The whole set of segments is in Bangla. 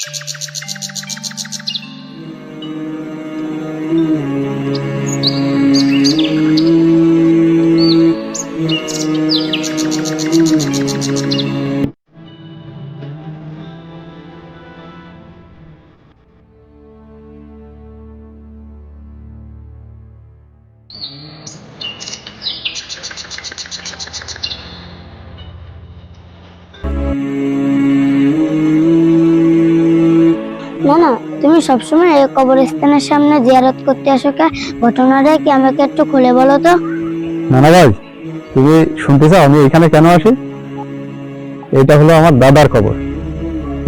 না না, তুমি সবসময় এই কবরস্থানের সামনে জিয়ারত করতে আসো কে? ঘটনাটা কি আমাকে একটু খুলে বলো তো। না না ভাই, তুমি শুনতে চাও আমি এখানে কেন আসি? এটা হলো আমার দাদার কবর।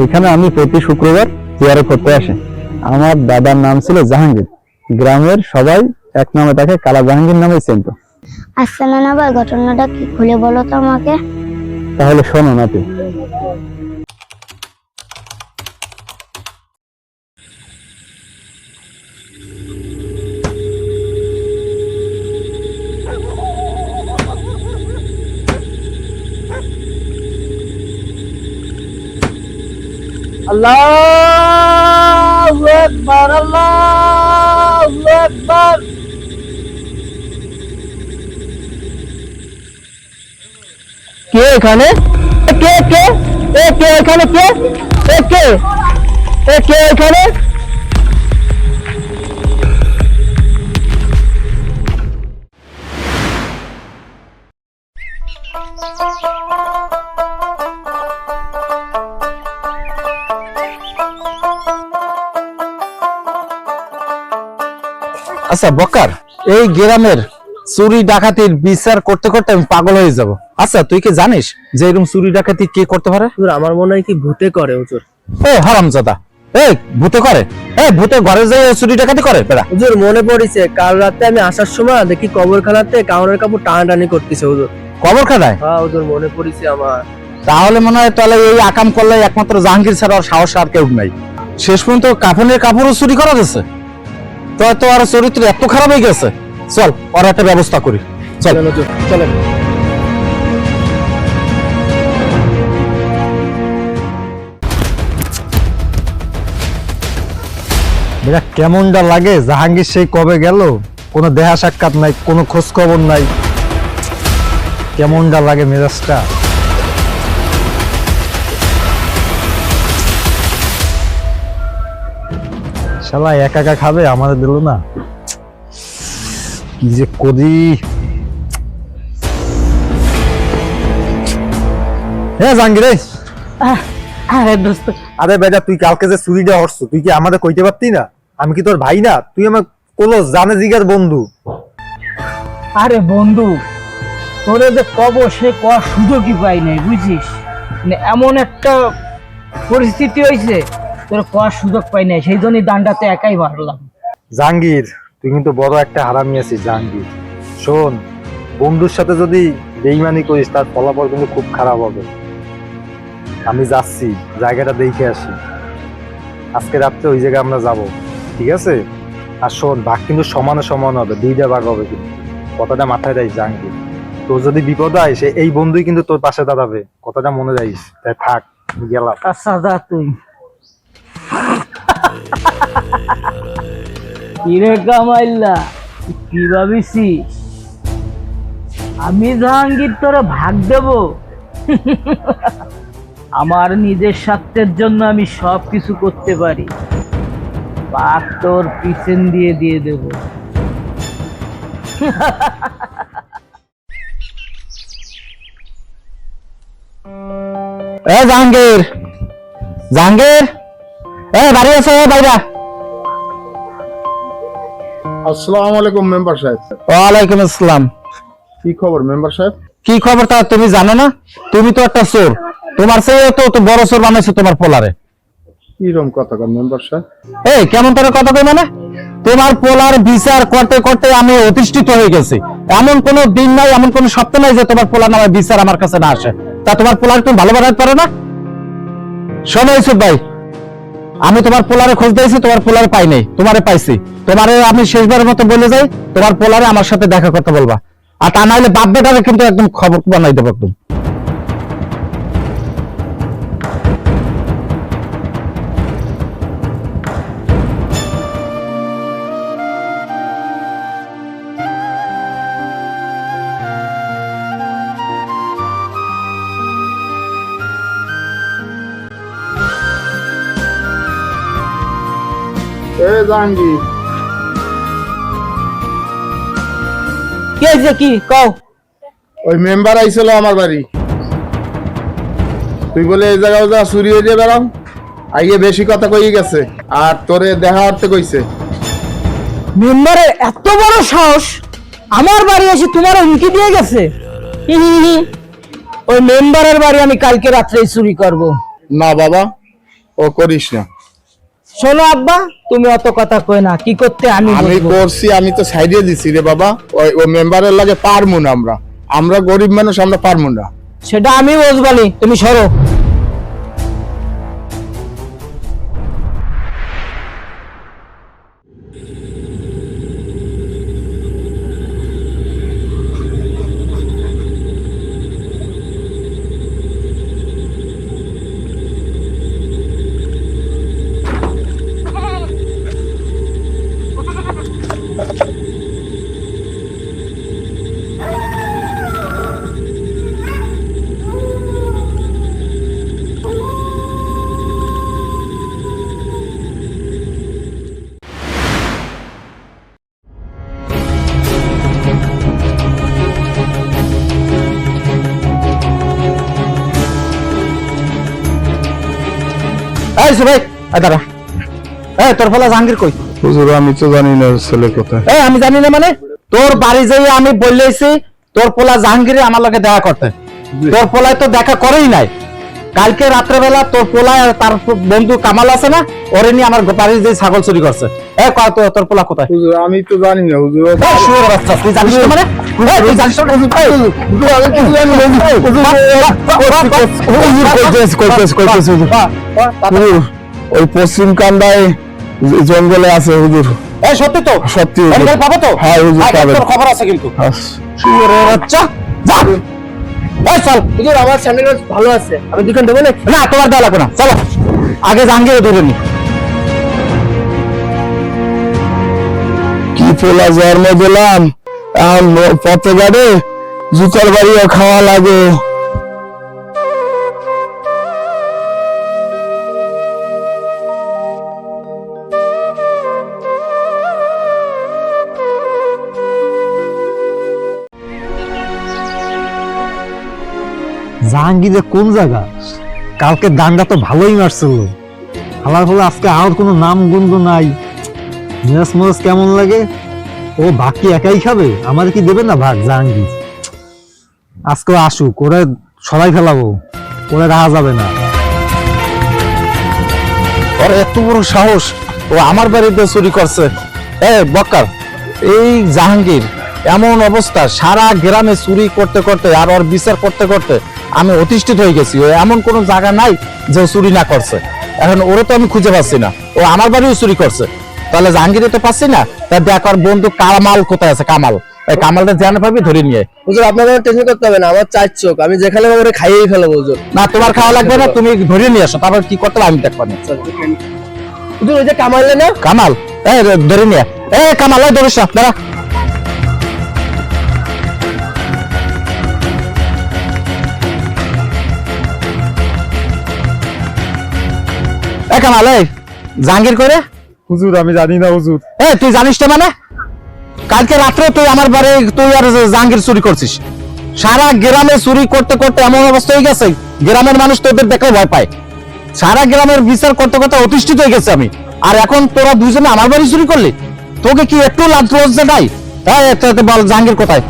এখানে আমি প্রতি শুক্রবার জিয়ারত করতে আসি। আমার দাদার নাম ছিল জাহাঙ্গীর। গ্রামের সবাই এক নামে তাকে কালা জাহাঙ্গীর নামে চিনতো। আচ্ছা না ভাই, ঘটনাটা কি খুলে বলো তো আমাকে। তাহলে শোনো নাতি। আল্লাহু আকবার, আল্লাহু আকবার। কে এখানে? কে কে কে এখানে? কে কে কে এখানে? আচ্ছা বক্কার, এই গ্রামের চুরি ডাকাতির বিচার করতে করতে আমি পাগল হয়ে যাব। আচ্ছা তুই কি জানিস যে এরকম চুরি ডাকাতি কে করতে পারে? আমার মনে হয় কি ভূতে করে হুজুর। হারামজাদা, ভূতে করে? ভূতে ঘরে যায় চুরি ডাকাতি করে? হুজুর মনে পড়েছে, কাল রাতে আমি আসার সময় দেখি কবরখানাতে কাউরের কাপড় টানাটানি করতেছে হুজুর। কবরখানায়? হ্যাঁ হুজুর, মনে পড়েছে আমার। তাহলে মনে হয় তাহলে এই আকাম করলে একমাত্র জাহাঙ্গীর ছাড়া আর সাহস আর কেউ নাই। শেষ পর্যন্ত কাফনের কাপড়ও চুরি করা গেছে। তো আর চরিত্র এত খারাপ হয়ে গেছে। চল ওর একটা ব্যবস্থা করি। চলেন হুজুর, চলেন। এটা কেমনটা লাগে? জাহাঙ্গীর সেই কবে গেল, কোনো দেখা সাক্ষাৎ নাই, কোনো খোঁজ খবর নাই। কেমনটা লাগে মেজাজটা। শালা একা একা খাবে, আমাদের দিল না। কি যে করি। হ্যাঁ জাহাঙ্গীর, আরে বেটা তুই কালকে যে চুরিটা হরছ, তুই কি আমাদের কইতে পারতি না? আমি কি তোর ভাই না? তুই আমার কোন জানে জিগার বন্ধু। আরে বন্ধু, তোরে যে কব সে কর সুযোগই পাই নাই, বুঝিস? এমন একটা পরিস্থিতি হয়েছে তোর কর সুযোগ পাই নাই, সেই জন্যই দান্ডাতে একাই মারলাম। জাহাঙ্গীর তুই কিন্তু বড় একটা হারামি আছিস। জাহাঙ্গীর শোন, বন্ধুর সাথে যদি বেইমানি করিস তার ফলাফল কিন্তু খুব খারাপ হবে। আমি যাচ্ছি, জায়গাটা দেখে আসি। আজকে রাত্রে ওই জায়গায় আমরা যাব, ঠিক আছে? আর শোন, ভাগ কিন্তু সমানে সমান হবে, দুইটা ভাগ হবে কিন্তু। কথাটা মাথায় রাখিস জাহাঙ্গীর। তোর যদি বিপদ হয় সে এই বন্ধুই কিন্তু তোর পাশে দাঁড়াবে, কথাটা মনে রাখিস। তাই থাক, গেলাম। আচ্ছা যা তুই। কিরে কামাইল্লা, কি ভাবিছিস আমি জাহাঙ্গীর তোরে ভাগ দেব? আমার নিজের স্বার্থের জন্য আমি সব কিছু করতে পারি। ভাগ তোর পিছন দিয়ে দিয়ে দেব। জাহাঙ্গীর, জাহাঙ্গীর, বাড়ি আছে? বাইরা। আসসালামু আলাইকুম মেম্বার সাহেব। ওয়ালাইকুম আসসালাম। কি খবর মেম্বার সাহেব? কি খবর তা তুমি জানো না? তুমি তো একটা চোর। তোমার চেয়ে তো বড় চোর বানাইছো তোমার পোলারে। কিরকম কথা কন মেম্বার সাহেব? কেমন করে কথা কই মানে? তোমার পোলার বিচার করতে করতে আমি অতিষ্ঠিত হয়ে গেছি। এমন কোন দিন নাই, এমন কোন সপ্তাহ নাই যে তোমার পোলার নামে বিচার আমার কাছে না আসে। তা তোমার পোলার তুমি ভালো বানাতে পারো না? শোনো ইউসুফ ভাই, আমি তোমার পোলারে খোঁজ দিয়েছি, তোমার পোলারে পাই নাই, তোমারে পাইছি। তোমারে আমি শেষবারের মতো বলে যাই, তোমার পোলারে আমার সাথে দেখা করতে বলবা। আর তা নাহলে বাপ বেটারে কিন্তু একদম খবর বানাই দেবো একদম। জাহাঙ্গীর, কি হয়েছে কি কও? ওই মেম্বার আইছিল আমার বাড়ি। তুই বলে এই জায়গা ওজা চুরি হয়ে যাবে বেড়াম, আইয়ে বেশি কথা কই গেছে আর তোরে দেখা করতে কইছে। মেম্বারের এত বড় সাহস আমার বাড়ি এসে তোমার হুমকি দিয়ে গেছে? হি হি হি। ওই মেম্বারের বাড়ি আমি কালকে রাত্রে চুরি করব। না বাবা, ও করিস না। শোনো আব্বা, তুমি অত কথা কই না, কি করতে আমি আমি বুঝবো। করছি, আমি তো সাইডে দিছি রে বাবা। ওই মেম্বারের লাগে পারমু না, আমরা গরিব মানুষ, আমরা পারমু না। সেটা আমি বুঝবানি, তুমি সরো। এই সুভাই, এই দাঁড়া। এই তোর ফলা জাহাঙ্গীর কই? হুজুর আমি তো জানি না ছেলে কোথায়। এই আমি জানি না মানে? তোর বাড়ি যাই আমি বললেছি তোর পোলা জাহাঙ্গীর আমার লগে দেখা করতে। তোর পোলায় তো দেখা করেই নাই। কালকে রাত্রেবেলা তোর পোলায় আর তার বন্ধু কামাল আছে না, ওরে নিয়ে আমার বাড়ির যে ছাগল চুরি করছে। এই কয় তোর পোলা কোথায়? হুজুর আমি তো জানি না হুজুর। এই শুয়োরের বাচ্চা, তুই জানিস না মানে? এই, তুই জানিস না? ওই পশ্চিম কান্দায় জঙ্গলে আছে হুজুর। এই সত্যি তো? সত্যি আমি হুজুর। কাল পাবো তো? হ্যাঁ হুজুর আগে পাবেন। তোর খবর আছে কিন্তু। হ্যাঁ। শুয়োরের বাচ্চা, যা। এই চল। হুজুর আমার স্যান্ডেল ভালো আছে, আমি দোকান দেবো না? না তোমার দেওয়া লাগবে না, চলো আগে জাহাঙ্গীর ধরে নি। কি পোলা জন্ম দিলাম, এখন পথে গাড়ে জুতার বাড়িও খাওয়া লাগে। জাহাঙ্গীরের কোন জায়গা? কালকে দাঙ্গা তো ভালোই মারছিল, হালার ফলে আজকে আর কোনো নাম গন্ধ নাই। মেজাজ মেজাজ কেমন লাগে? ও বাকি একাই খাবে, আমাদের কি দেবে না ভাগ? জাহাঙ্গীর আজকে আসুক, ওরে সরাই ফেলাবো, ওরে রাহা যাবে না। ওর এত বড় সাহস, ও আমার বাড়িতে চুরি করছে। বক্কার, এই জাহাঙ্গীর এমন অবস্থা, সারা গ্রামে চুরি করতে করতে আর ওর বিচার করতে করতে আমি অতিষ্ঠিত হয়ে গেছি। ও এমন কোনো জায়গা নাই যে চুরি না করছে। এখন ওরে তো আমি খুঁজে পাচ্ছি না, ও আমার বাড়িও চুরি করছে। তাহলে জাহাঙ্গীরে তো পাচ্ছি না, তা দেখ ওর বন্ধু কামাল কোথায় আছে। কামাল, এই কামালটা জানা পাবি, ধরে নিয়ে। হুজুর আপনাদের টেনশন করতে হবে না, আমার 4 চোখ, আমি যেখানে ওরে খাইয়েই ফেলবো হুজুর। না তোমার খাওয়া লাগবে না, তুমি ধরে নিয়ে আসো, তারপর কি করতে হবে আমি দেখবো না। হুজুর ওই যে কামাইলে না? কামাল, ধরে নিয়ে। কামাল, ধরিস না, দাঁড়া। কামাল, জাহাঙ্গীর করে? হুজুর আমি জানি না হুজুর। তুই জানিস না মানে? কালকে রাত্রে তুই আমার বাড়ি, তুই আর জাহাঙ্গীর চুরি করছিস। সারা গ্রামে চুরি করতে করতে এমন অবস্থা হয়ে গেছে, গ্রামের মানুষ তোদের দেখলে ভয় পায়। সারা গ্রামের বিচার করতে করতে অতিষ্ঠিত হয়ে গেছে আমি। আর এখন তোরা দুজনে আমার বাড়ি চুরি করলি, তোকে কি একটু লজ্জা নাই? বল জাহাঙ্গীর কোথায়?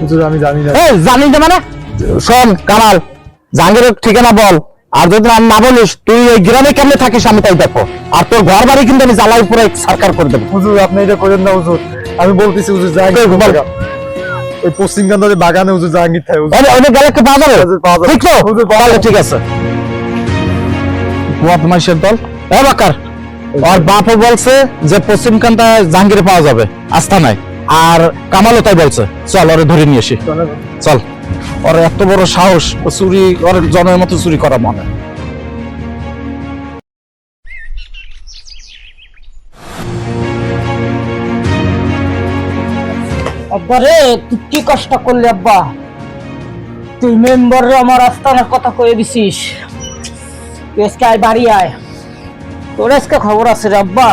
হুজুর আমি জানি না। জানিস না মানে? শোন কামাল, জাহাঙ্গীরের ঠিকানা বল, আর যদি আমি না বলিস তুই এই গ্রামে কেমনে থাকিস আমি তাই দেখো। আর তোর ঘর বাড়ি কিন্তু আমি জ্বালাই পুরো সরকার করে দেবো। হুজুর আপনি এটা করেন না হুজুর, আমি বলতেছি হুজুর জাহাঙ্গীর ওই পশ্চিম কান্দার বাগানে হুজুর জাহাঙ্গীর থাকে। ওদের গেলে কি পাওয়া যাবে? হুজুর পাওয়া যাবে। ঠিক তো? হুজুর পাওয়া তাহলে যাবে। ঠিক আছে। বদমাইশের দল, বাকার আর বাপও বলছে যে পশ্চিম কান্তা জাহাঙ্গীরে পাওয়া যাবে আস্থানায়, আর কামালও তাই বলছে। চল ওরে ধরে নিয়ে আসি, চল। ওর এত বড় সাহস, ও চুরি, ওর জনের মতো চুরি করা মনে। আব্বা রে, তুই কি কষ্ট করলি আব্বা? তুই মেম্বারে আমার আস্তানার কথা কয়ে দিছিস। তুই আজকে আয়, বাড়ি আয়, তোর আজকে খবর আছে রে আব্বা।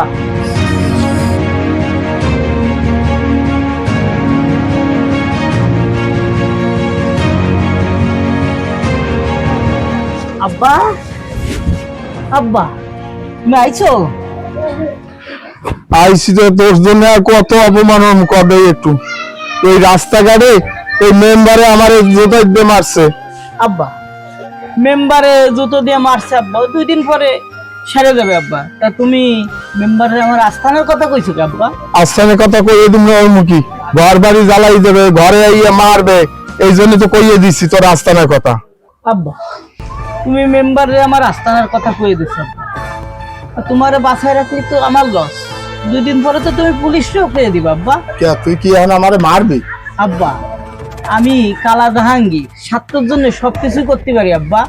আব্বা, আব্বা, তুমি আইছো? আইসি তো তোর জন্য আর কত অপমান কবে একটু এই রাস্তাঘাটে এই মেম্বারে আমার জোতাই দিয়ে মারছে। আব্বা, মেম্বারে জুতো দিয়ে মারছে আব্বা, 2 দিন পরে সেরে যাবে আব্বা। তা তুমি মেম্বারে আমার আস্থানের কথা কইছো কি আব্বা? আস্থানের কথা কইয়ে দিম না ওর মুখী, ঘর বাড়ি জ্বালাই দেবে, ঘরে আইয়া মারবে, এই জন্য তো কইয়ে দিচ্ছি তোর আস্থানের কথা। আব্বা, তুমি মেম্বারে আমার আস্থানের কথা কইয়ে দিছো আব্বা। আর তোমারে বাসায় রাখলে তো আমার লস। 2 দিন পরে তো তুমি পুলিশকেও পেয়ে দিবা আব্বা। কে তুই কি এখন আমারে মারবি? আব্বা, আমি কালা জাহাঙ্গীর স্বার্থের জন্য সবকিছু করতে পারি আব্বা।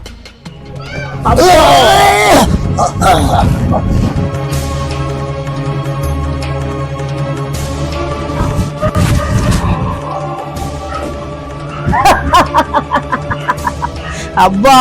আব্বা,